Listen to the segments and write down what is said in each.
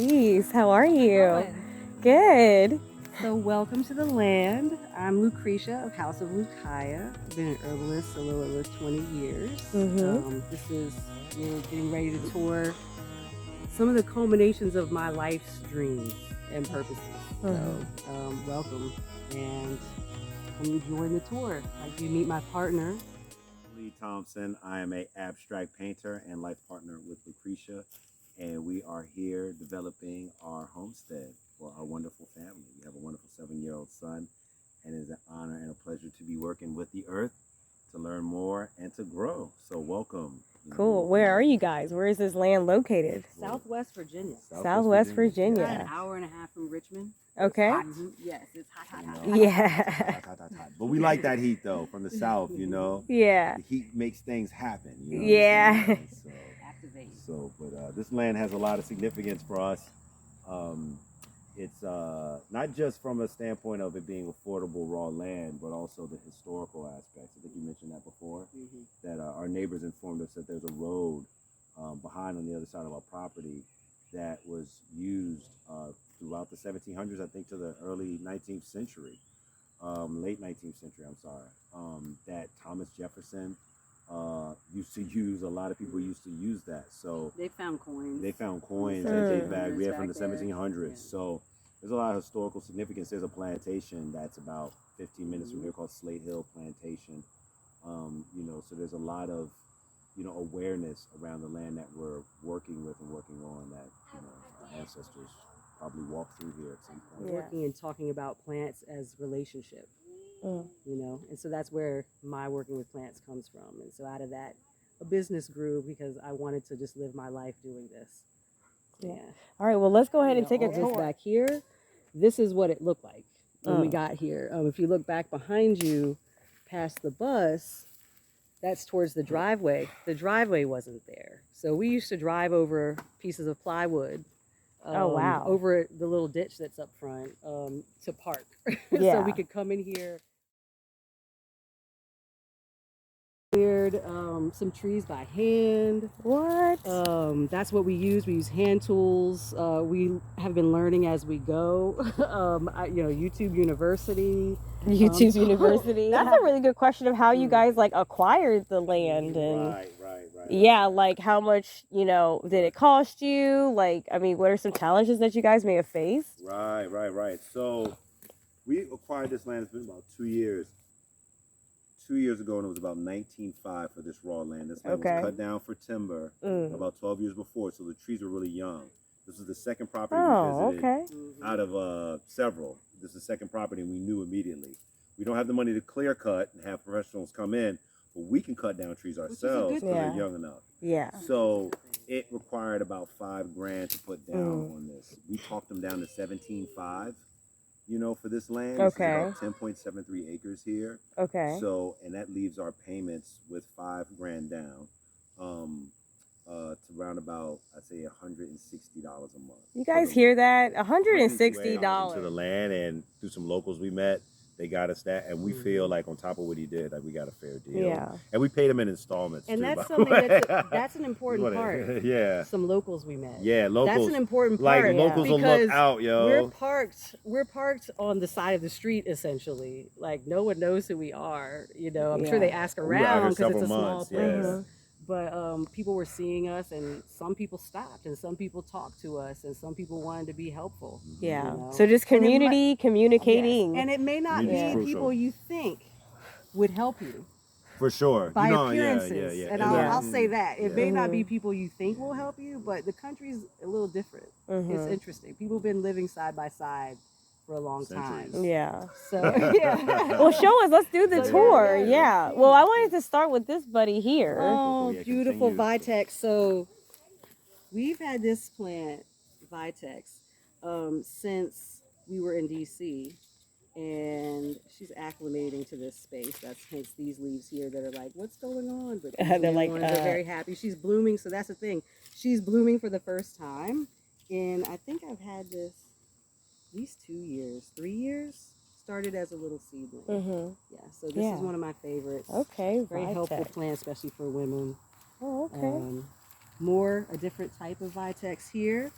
Peace. How are you? Going? Good. So welcome to the land. I'm Lucretia of House of Lucaya. I've been an herbalist a little over 20 years. This is getting ready to tour some of the culminations of my life's dreams and purposes. So welcome and come join the tour. Like you meet my partner. Lee Thompson. I am a abstract painter and life partner with Lucretia, and we are here developing our homestead for our wonderful family. We have a wonderful 7-year-old son, and it is an honor and a pleasure to be working with the earth to learn more and to grow. So welcome. Cool. Where are you guys? Where is this land located? Southwest Virginia. Southwest Virginia. About an hour and a half from Richmond. Okay. Yes, it's hot. Yeah. But we like that heat though from the south, you know. Yeah. The heat makes things happen. You know Yeah. So, Activate. but this land has a lot of significance for us. It's not just from a standpoint of it being affordable raw land, but also the historical aspects. I think you mentioned that before, that our neighbors informed us that there's a road behind on the other side of our property that was used throughout the 1700s, I think, to the early 19th century, late 19th century, I'm sorry, that Thomas Jefferson used to use. A lot of people used to use that. So they found coins. That date back. We have from the there. 1700s. Yeah. So there's a lot of historical significance. There's a plantation that's about 15 minutes from here called Slate Hill Plantation. So there's a lot of, awareness around the land that we're working with and working on that, our ancestors probably walked through here at some point. Working and talking about plants as relationship, and so that's where my working with plants comes from. And so out of that, a business grew because I wanted to just live my life doing this. Yeah. All right. Well, let's go ahead and take a tour. Back here, this is what it looked like when we got here. If you look back behind you, past the bus, that's towards the driveway. The driveway wasn't there, so we used to drive over pieces of plywood. Over the little ditch that's up front to park. So we could come in here. Cleared some trees by hand. What? That's what we use. We use hand tools. We have been learning as we go. YouTube University. University. That's a really good question of how you guys acquired the land and Right. Yeah, how much, did it cost you? What are some challenges that you guys may have faced? Right. So we acquired this land. It's been about 2 years. 2 years ago, and it was about 19.5 for this raw land. This land was cut down for timber about 12 years before, so the trees were really young. This is the second property we visited out of several. This is the second property, and we knew immediately. We don't have the money to clear cut and have professionals come in, but we can cut down trees ourselves because they're young enough. Yeah. So it required about $5,000 to put down on this. We talked them down to 17.5. For this land. Okay. This is about 10.73 acres here. Okay. So, and that leaves our payments with $5,000 down, to round about, I'd say $160 a month. You guys hear that? $160 to the land, and through some locals we met, they got us that, and we feel like on top of what he did, we got a fair deal. Yeah. And we paid him in installments. And too, that's something that's an important part. Yeah. Some locals we met. Yeah, locals. That's an important part. Locals will look out, yo. We're parked on the side of the street essentially. No one knows who we are. I'm sure they ask around because it's a small place. Yeah. But people were seeing us, and some people stopped, and some people talked to us, and some people wanted to be helpful. Yeah. So just community communicating. Yes. And it may not be people you think would help you. For sure. By appearances. Yeah. And I'll say that. It may not be people you think will help you, but the country's a little different. It's interesting. People have been living side by side for a long time. Yeah. So, yeah. Well, show us. Let's do the tour. Yeah. Well, I wanted to start with this buddy here. Oh, beautiful Vitex. So we've had this plant, Vitex, since we were in D.C., and she's acclimating to this space. That's hence these leaves here that are like, what's going on? But they're they're very happy. She's blooming, so that's the thing. She's blooming for the first time, and I think I've had this at least 2 years, 3 years. Started as a little seedling. Yeah, so this is one of my favorites. Okay, very helpful plant, especially for women. Oh, okay. A different type of Vitex here.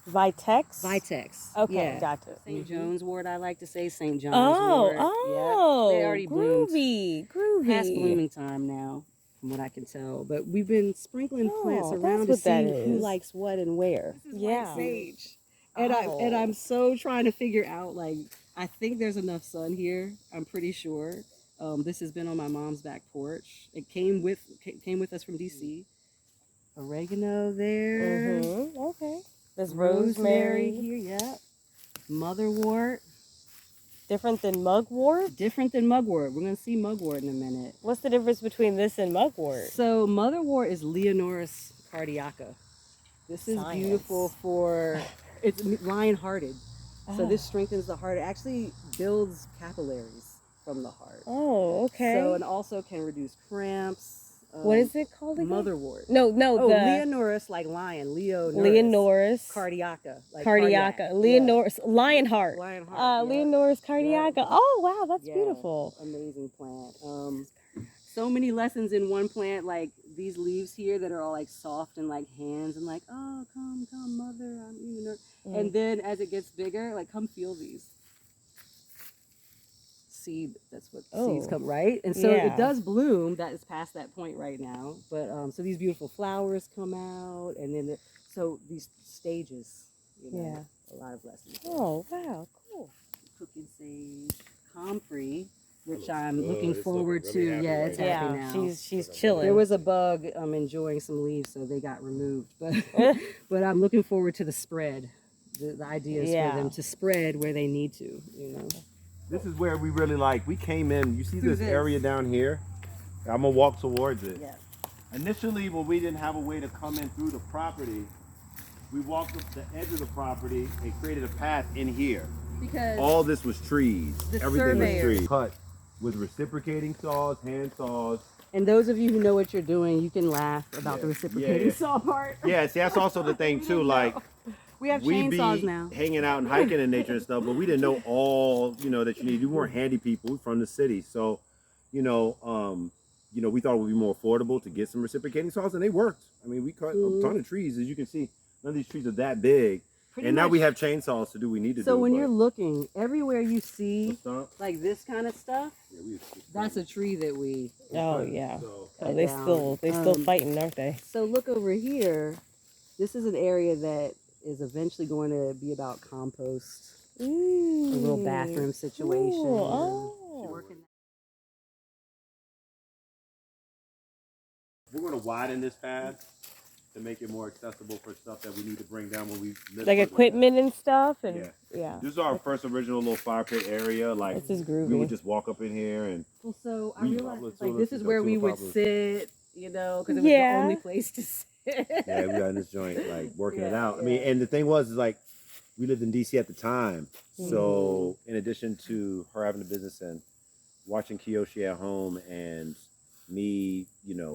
Vitex? Vitex. Okay, Yeah. gotcha. St. John's wort, I like to say. St. John's Oh, wort. oh, Yep. They already bloomed. groovy. Past blooming time now, from what I can tell. But we've been sprinkling plants Oh, around to that's what that see who is. likes what and where. This is Yeah. white sage. And Oh. I'm so trying to figure out, like, I think there's enough sun here. I'm pretty sure. This has been on my mom's back porch. It came with us from DC. Oregano there. Okay. There's Rosemary rosemary. here, yeah. Motherwort. Different than mugwort? Different than mugwort. We're going to see mugwort in a minute. What's the difference between this and mugwort? So motherwort is Leonoris cardiaca. This is Science. beautiful for, it's lion-hearted. So this strengthens the heart. It actually builds capillaries from the heart. Oh, okay. So, and also can reduce cramps. What is it called again? Motherwort. No, Oh, the Leonoris, like lion. Leonoris. Leonoris. Cardiaca. Like Cardiaca. cardiac. Leonoris. Lionheart. Lionheart. Leonoris cardiaca. Yeah. Oh, wow, that's Yeah, beautiful. amazing plant. So many lessons in one plant, like these leaves here that are all like soft and like hands and like, oh, come, mother, I'm eating her. And then as it gets bigger, like, come feel these. Seed, that's what seeds come, right? And so it does bloom. That is past that point right now. But so these beautiful flowers come out, and then so these stages, you know, a lot of lessons. Oh, wow, cool. Cooking sage, comfrey, which I'm looking forward to. Yeah, it's happy now. She's chilling. There was a bug enjoying some leaves, so they got removed. But I'm looking forward to the spread. The idea is for them to spread where they need to, you know. This is where we really like, we came in, you see this area down here? I'm gonna walk towards it. Yeah. Initially, when we didn't have a way to come in through the property, we walked up the edge of the property and created a path in here. Because all this was trees. Everything was trees. Cut with reciprocating saws, hand saws. And those of you who know what you're doing, you can laugh about the reciprocating saw part. Yeah, see, that's also the thing too, like, we have we'd chainsaws be now. hanging out and hiking in nature and stuff, but we didn't know all, you know, that you need. We weren't handy people from the city. So, we thought it would be more affordable to get some reciprocating saws, and they worked. I mean, we cut a ton of trees. As you can see, none of these trees are that big. Now we have chainsaws to do what we need to do. So when you're looking, everywhere you see like this kind of stuff, that's a tree that we they still fighting, aren't they? So look over here. This is an area that is eventually going to be about compost. A little bathroom situation. Cool. We're going to widen this path to make it more accessible for stuff that we need to bring down when we live. Like equipment and stuff. And This is our first original little fire pit area. Like, this is groovy. We would just walk up in here and. Well, so I realized like this is where we would sit, you know, because it was the only place to sit. Yeah, we got in this joint, like working it out. I mean, and the thing was, is like, we lived in DC at the time. So in addition to her having a business and watching Kiyoshi at home and me,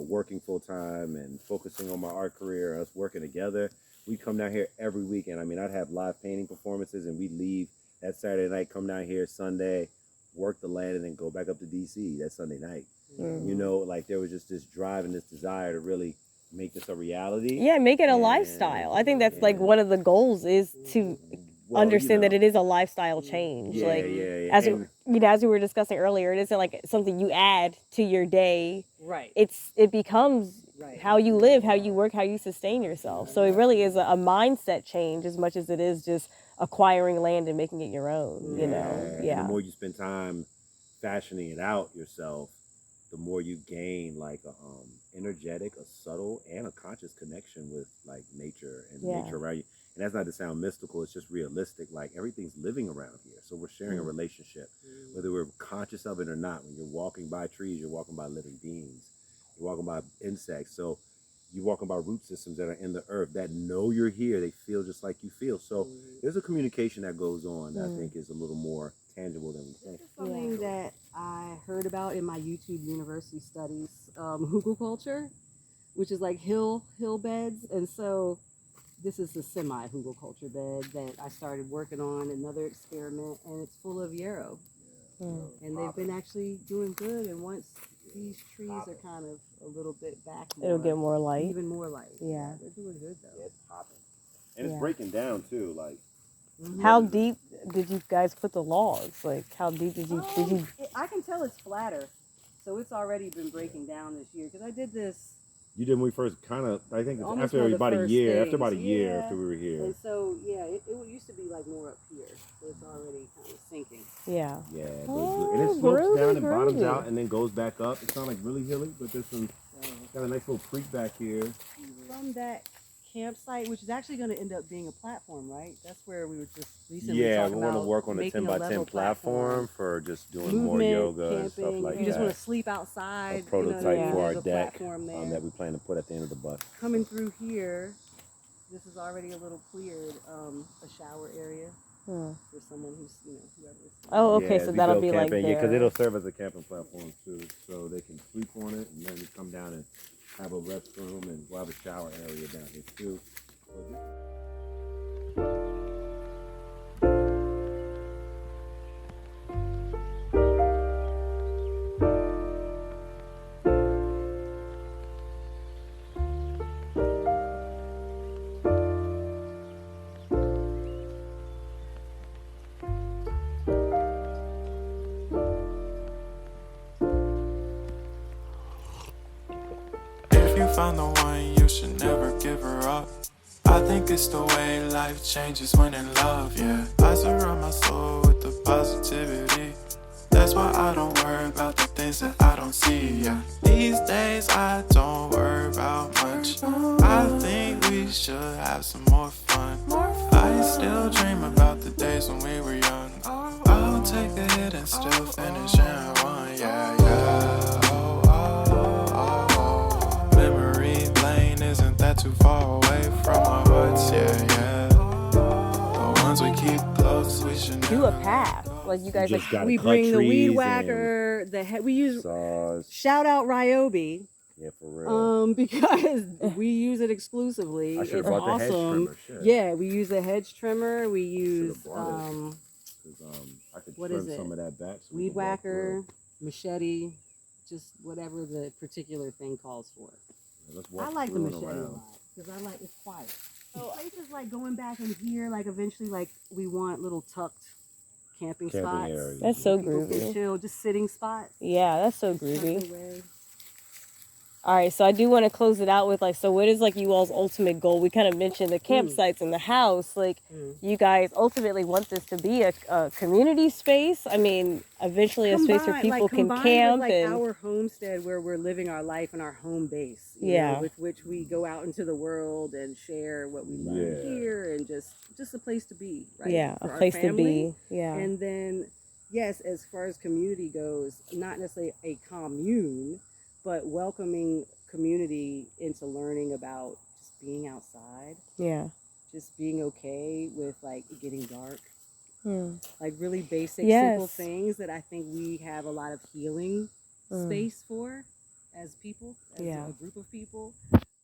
working full time and focusing on my art career, us working together, we'd come down here every weekend. I mean, I'd have live painting performances and we'd leave that Saturday night, come down here Sunday, work the land, and then go back up to DC that Sunday night. Like there was just this drive and this desire to really make this a reality. Yeah, make it a lifestyle. I think that's like one of the goals is to understand that it is a lifestyle change. As we were discussing earlier, it isn't like something you add to your day. Right. It becomes how you live, how you work, how you sustain yourself. So it really is a mindset change as much as it is just acquiring land and making it your own. And the more you spend time fashioning it out yourself, the more you gain like a energetic, a subtle, and a conscious connection with like nature and nature around you. And that's not to sound mystical, it's just realistic. Like everything's living around here. So we're sharing a relationship, whether we're conscious of it or not. When you're walking by trees, you're walking by living beings. You're walking by insects. So you're walking by root systems that are in the earth that know you're here. They feel just like you feel. So there's a communication that goes on that I think is a little more tangible than we think. This is something that I heard about in my YouTube university studies, hugelkultur, which is like hill beds. And so this is the semi-hugelkultur bed that I started working on, another experiment, and it's full of yarrow. And they've been actually doing good. And once these trees are kind of a little bit back more, it'll get more light. Even more light. Yeah. They're doing good though. It's popping. And it's Yeah. breaking down too. Like, How deep did you guys put the logs? Like, how deep did you? I can tell it's flatter, so it's already been breaking down this year because I did this. You did when we first kind of, I think Almost after one of the about a first year, things. after about a year Yeah. after we were here. And so, yeah, it used to be like more up here, so it's already kind of sinking. Yeah. Yeah, Oh, and it slopes down and bottoms groovy. out and then goes back up. It's not like really hilly, but there's some, got a nice little creek back here. From that campsite, which is actually going to end up being a platform, right? That's where we were just recently Yeah, talking we want to about work on the making 10 a by 10 level platform for just doing more movement, yoga camping. and stuff like if you just that. want to sleep outside, A prototype you know, for our there's a deck platform there. that we plan to put at the end of the bus. Coming through here, this is already a little cleared, a shower area for someone who's, you know, whoever's. Oh, okay. Yeah, So we that'll built be like camping, because their- it'll serve as a camping platform too, so they can sleep on it and then come down and have a restroom, and we'll have a shower area down here too. If you found the one, you should never give her up. I think it's the way life changes when in love, yeah. I surround my soul with the positivity. That's why I don't worry about the things that I don't see, yeah. These days I don't worry about much. I think we should have some more fun. I still dream about the days when we were young. I'll take a hit and still finish in one, yeah, yeah. Oh, oh, oh, oh. Memory lane, isn't that too far away from our hearts, yeah, yeah. The ones we keep close, we should do a never path. Like you guys, just like gotta We cut bring the weed trees whacker, we use, saws. shout out Ryobi, Yeah, for real. because we use it exclusively. I should've It's brought the hedge awesome. trimmer, shit. Yeah, we use a hedge trimmer. We use brought it. 'Cause, I could what trim is it? some of that back. So we weed can walk whacker, through. machete, just whatever the particular thing calls for. Yeah, let's walk I like the through and machete a around. lot because I like it's quiet. So places like going back in here, like eventually, like we want little tucked camping spots. Area. That's so People can groovy. chill, just sitting spots. Yeah, that's so tucked groovy. away. All right, so I do want to close it out with like, so what is like you all's ultimate goal? We kind of mentioned the campsites and the house. Like, you guys ultimately want this to be a community space. I mean, eventually a space where people can combined camp with, like, and our homestead where we're living our life in our home base. you Yeah. know, with which we go out into the world and share what we learn Yeah. here, and just a place to be. Right? yeah, For a our place to family. be. Yeah, And then, yes, as far as community goes, not necessarily a commune, but welcoming community into learning about just being outside, yeah. just being okay with like it getting dark, Hmm. like really basic, Yes. simple things that I think we have a lot of healing space for as people, as Yeah. a group of people.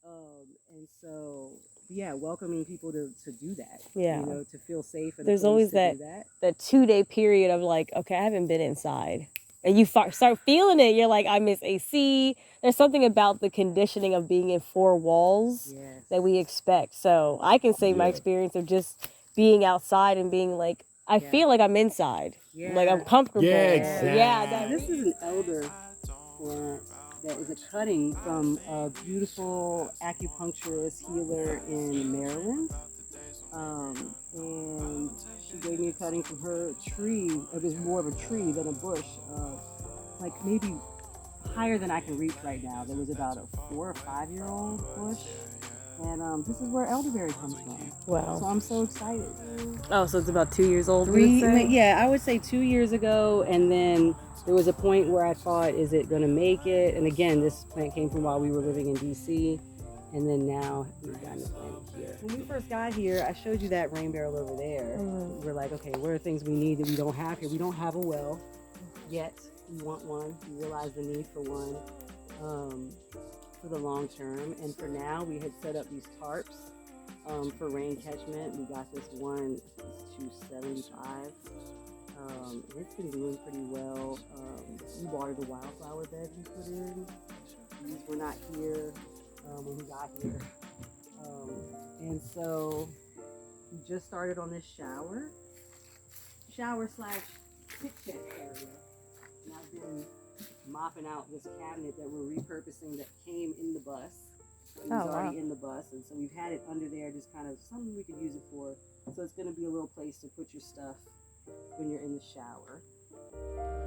And so, yeah, welcoming people to do that, Yeah. you know, to feel safe. And There's a place always to do that. That 2-day period of like, okay, I haven't been inside. And you start feeling it. You're like, I miss AC. There's something about the conditioning of being in 4 walls Yes. that we expect. So I can say my Yeah. experience of just being outside and being like, I Yeah. feel like I'm inside. Like I'm Yeah. comfortable. Yeah, Yeah, that, This is an elder plant that is a cutting from a beautiful acupuncturist healer in Maryland. And she gave me a cutting from her tree. It was more of a tree than a bush, like maybe higher than I can reach right now. There was about a 4 or 5 year old bush. And this is where elderberry comes from. wow. So I'm so excited. Oh, so it's about 2 years old. you would say? Yeah, I would say 2 years ago, and then there was a point where I thought, is it going to make it? And again, this plant came from while we were living in DC, and then now we've gotten the plant here. When we first got here, I showed you that rain barrel over there. We're like, okay, what are things we need that we don't have here? We don't have a well yet. We want one. We realize the need for one for the long term. And for now, we had set up these tarps for rain catchment. We got this one, it's 275. It's been doing pretty well. We watered the wildflower beds we put in. These were not here when we got here. And so We just started on this shower slash kitchen area. And I've been mopping out this cabinet that we're repurposing that came in the bus. It was already in the bus, and so we've had it under there, just kind of something we could use it for. So it's going to be a little place to put your stuff when you're in the shower.